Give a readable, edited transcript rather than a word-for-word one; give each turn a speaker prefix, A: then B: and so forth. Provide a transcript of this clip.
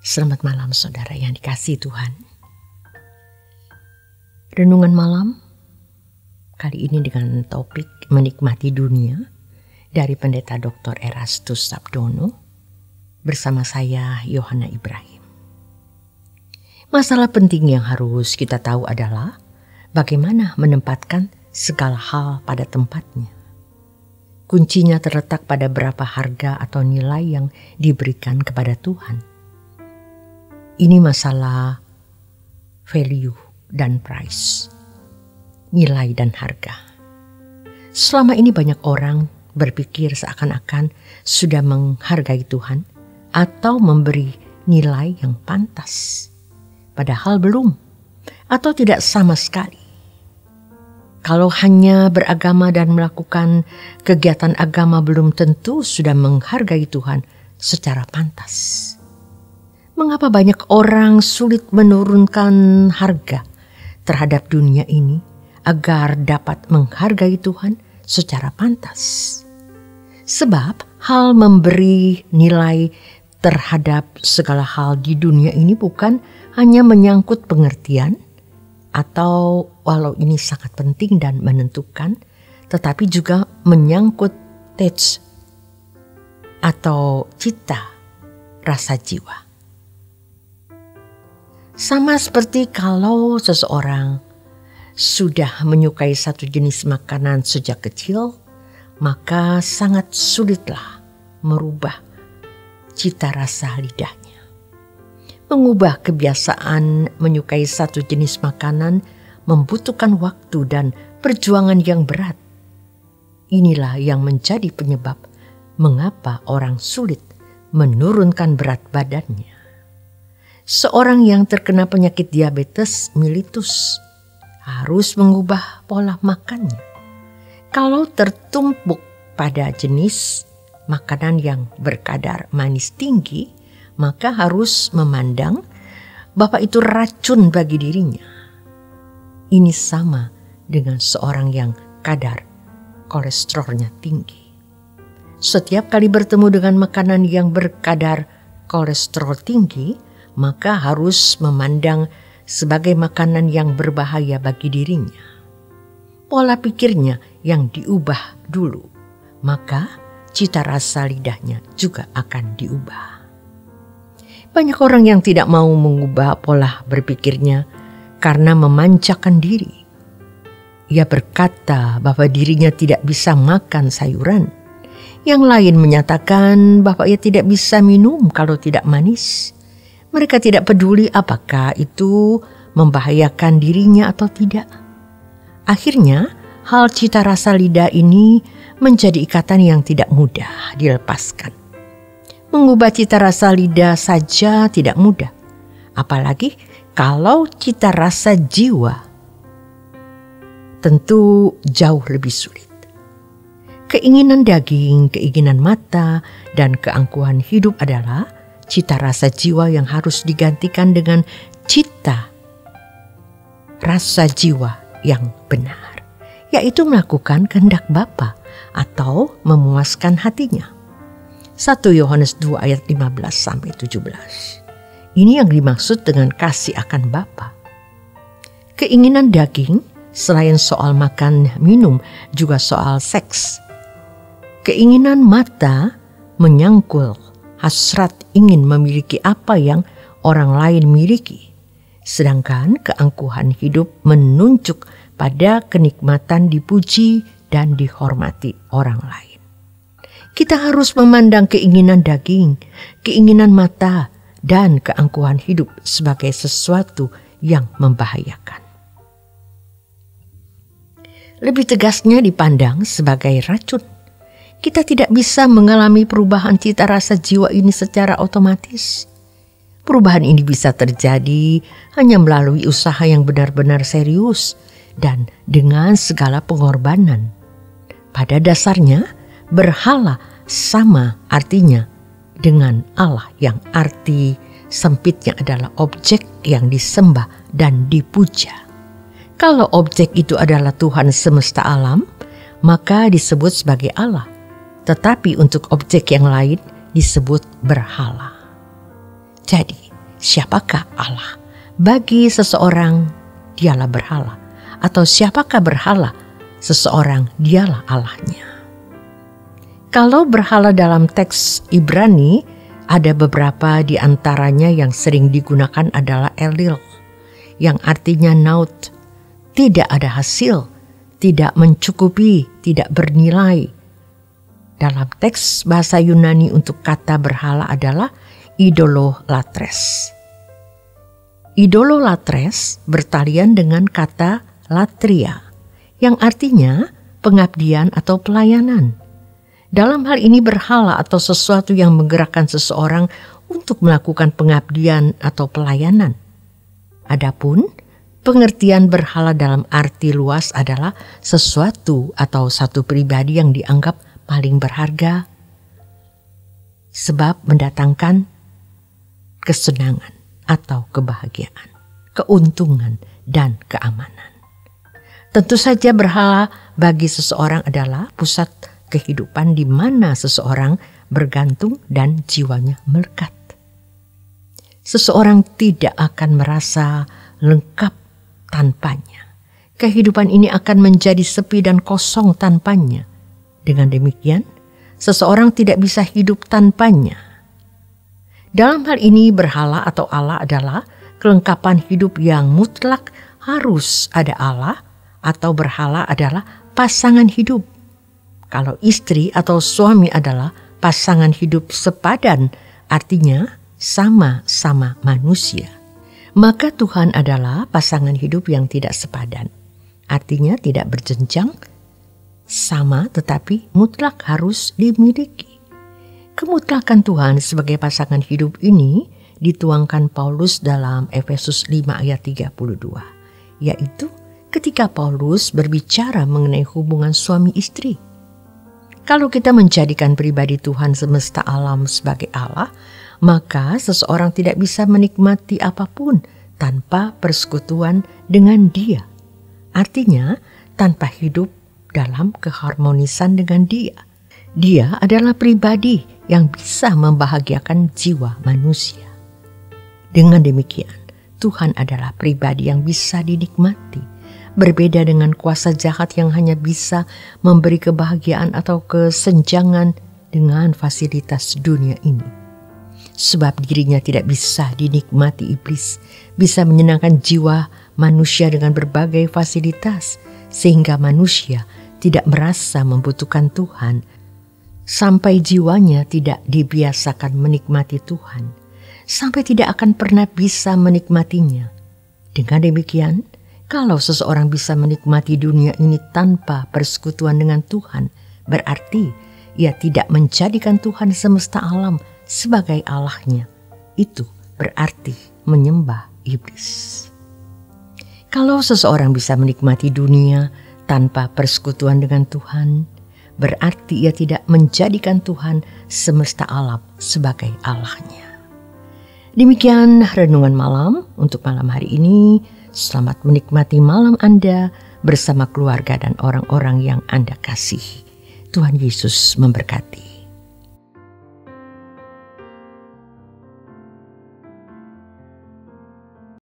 A: Selamat malam saudara yang dikasihi Tuhan. Renungan malam kali ini dengan topik menikmati dunia dari Pendeta Dr. Erastus Sabdono bersama saya Yohana Ibrahim. Masalah penting yang harus kita tahu adalah bagaimana menempatkan segala hal pada tempatnya. Kuncinya terletak pada berapa harga atau nilai yang diberikan kepada Tuhan. Ini masalah value dan price, nilai dan harga. Selama ini banyak orang berpikir seakan-akan sudah menghargai Tuhan atau memberi nilai yang pantas, padahal belum atau tidak sama sekali. Kalau hanya beragama dan melakukan kegiatan agama belum tentu sudah menghargai Tuhan secara pantas. Mengapa banyak orang sulit menurunkan harga terhadap dunia ini agar dapat menghargai Tuhan secara pantas? Sebab hal memberi nilai terhadap segala hal di dunia ini bukan hanya menyangkut pengertian atau walau ini sangat penting dan menentukan, tetapi juga menyangkut taste atau cita rasa jiwa. Sama seperti kalau seseorang sudah menyukai satu jenis makanan sejak kecil, maka sangat sulitlah merubah cita rasa lidahnya. Mengubah kebiasaan menyukai satu jenis makanan membutuhkan waktu dan perjuangan yang berat. Inilah yang menjadi penyebab mengapa orang sulit menurunkan berat badannya. Seorang yang terkena penyakit diabetes mellitus harus mengubah pola makannya. Kalau tertumpuk pada jenis makanan yang berkadar manis tinggi, maka harus memandang bahwa itu racun bagi dirinya. Ini sama dengan seorang yang kadar kolesterolnya tinggi. Setiap kali bertemu dengan makanan yang berkadar kolesterol tinggi, maka harus memandang sebagai makanan yang berbahaya bagi dirinya. Pola pikirnya yang diubah dulu, maka cita rasa lidahnya juga akan diubah. Banyak orang yang tidak mau mengubah pola berpikirnya karena memanjakan diri. Ia berkata bahwa dirinya tidak bisa makan sayuran. Yang lain menyatakan bahwa ia tidak bisa minum kalau tidak manis. Mereka tidak peduli apakah itu membahayakan dirinya atau tidak. Akhirnya, hal cita rasa lidah ini menjadi ikatan yang tidak mudah dilepaskan. Mengubah cita rasa lidah saja tidak mudah, apalagi kalau cita rasa jiwa tentu jauh lebih sulit. Keinginan daging, keinginan mata, dan keangkuhan hidup adalah cita rasa jiwa yang harus digantikan dengan cita rasa jiwa yang benar, yaitu melakukan kehendak Bapa atau memuaskan hatinya. 1 Yohanes 2 ayat 15-17. Ini yang dimaksud dengan kasih akan Bapa. Keinginan daging selain soal makan minum juga soal seks. Keinginan mata menyangkul hasrat ingin memiliki apa yang orang lain miliki. Sedangkan keangkuhan hidup menunjuk pada kenikmatan dipuji dan dihormati orang lain. Kita harus memandang keinginan daging, keinginan mata, dan keangkuhan hidup sebagai sesuatu yang membahayakan. Lebih tegasnya dipandang sebagai racun. Kita tidak bisa mengalami perubahan cita rasa jiwa ini secara otomatis. Perubahan ini bisa terjadi hanya melalui usaha yang benar-benar serius dan dengan segala pengorbanan. Pada dasarnya, berhala sama artinya dengan Allah yang arti sempitnya adalah objek yang disembah dan dipuja. Kalau objek itu adalah Tuhan semesta alam, maka disebut sebagai Allah. Tetapi untuk objek yang lain disebut berhala. Jadi, siapakah Allah? Bagi seseorang, dialah berhala. Atau siapakah berhala? Seseorang, dialah Allahnya. Kalau berhala dalam teks Ibrani, ada beberapa di antaranya yang sering digunakan adalah Elil, yang artinya naut, tidak ada hasil, tidak mencukupi, tidak bernilai. Dalam teks bahasa Yunani untuk kata berhala adalah idololatres. Idololatres bertalian dengan kata latria, yang artinya pengabdian atau pelayanan. Dalam hal ini berhala atau sesuatu yang menggerakkan seseorang untuk melakukan pengabdian atau pelayanan. Adapun pengertian berhala dalam arti luas adalah sesuatu atau satu pribadi yang dianggap paling berharga sebab mendatangkan kesenangan atau kebahagiaan, keuntungan, dan keamanan. Tentu saja berhala bagi seseorang adalah pusat kehidupan di mana seseorang bergantung dan jiwanya melekat. Seseorang tidak akan merasa lengkap tanpanya. Kehidupan ini akan menjadi sepi dan kosong tanpanya. Dengan demikian, seseorang tidak bisa hidup tanpanya. Dalam hal ini berhala atau Allah adalah kelengkapan hidup yang mutlak, harus ada Allah, atau berhala adalah pasangan hidup. Kalau istri atau suami adalah pasangan hidup sepadan, artinya sama-sama manusia. Maka Tuhan adalah pasangan hidup yang tidak sepadan, artinya tidak berjenjang, sama tetapi mutlak harus dimiliki. Kemutlakan Tuhan sebagai pasangan hidup ini dituangkan Paulus dalam Efesus 5 ayat 32, yaitu ketika Paulus berbicara mengenai hubungan suami istri. Kalau kita menjadikan pribadi Tuhan semesta alam sebagai Allah, maka seseorang tidak bisa menikmati apapun tanpa persekutuan dengan Dia. Artinya, tanpa hidup dalam keharmonisan dengan Dia. Dia adalah pribadi yang bisa membahagiakan jiwa manusia. Dengan demikian, Tuhan adalah pribadi yang bisa dinikmati. Berbeda dengan kuasa jahat yang hanya bisa memberi kebahagiaan atau kesenjangan dengan fasilitas dunia ini. Sebab dirinya tidak bisa dinikmati iblis, bisa menyenangkan jiwa manusia dengan berbagai fasilitas, sehingga manusia tidak merasa membutuhkan Tuhan, sampai jiwanya tidak dibiasakan menikmati Tuhan, sampai tidak akan pernah bisa menikmatinya. Dengan demikian, kalau seseorang bisa menikmati dunia ini tanpa persekutuan dengan Tuhan, berarti ia tidak menjadikan Tuhan semesta alam sebagai Allahnya. Itu berarti menyembah iblis. Kalau seseorang bisa menikmati dunia tanpa persekutuan dengan Tuhan, berarti ia tidak menjadikan Tuhan semesta alam sebagai Allahnya. Demikian renungan malam untuk malam hari ini. Selamat menikmati malam Anda bersama keluarga dan orang-orang yang Anda kasihi. Tuhan Yesus memberkati.